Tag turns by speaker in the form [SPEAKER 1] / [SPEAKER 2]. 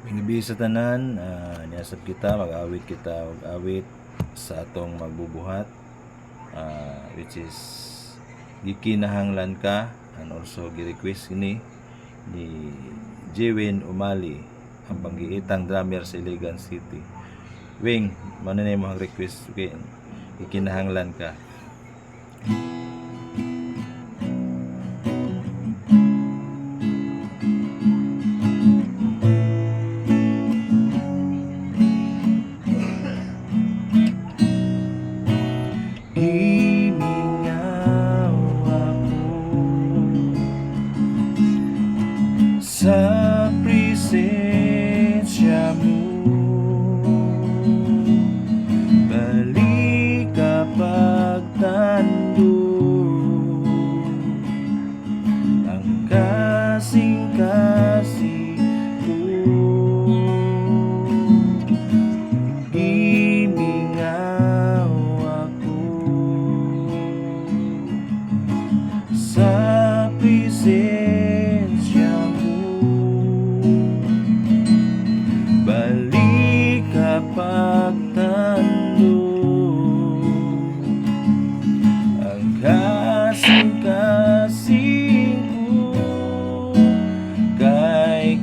[SPEAKER 1] Inibi sa tanan, niasab kita, mag-awit kita, mag-awit sa atong magbubuhat, which is gikinahanglan ka, and also gi-request ini ni Jewin Umali, ang panggiitang drummer sa Iligan City. Wing, mano na yung mga request, okay, gikinahanglan ka. Imingaw ako sa presensya mo, balik kapag tandog ang kasing-kasing ko. Imingaw ako sa presensya mo, balik kapag tandog ang kasing-kasing ko, kay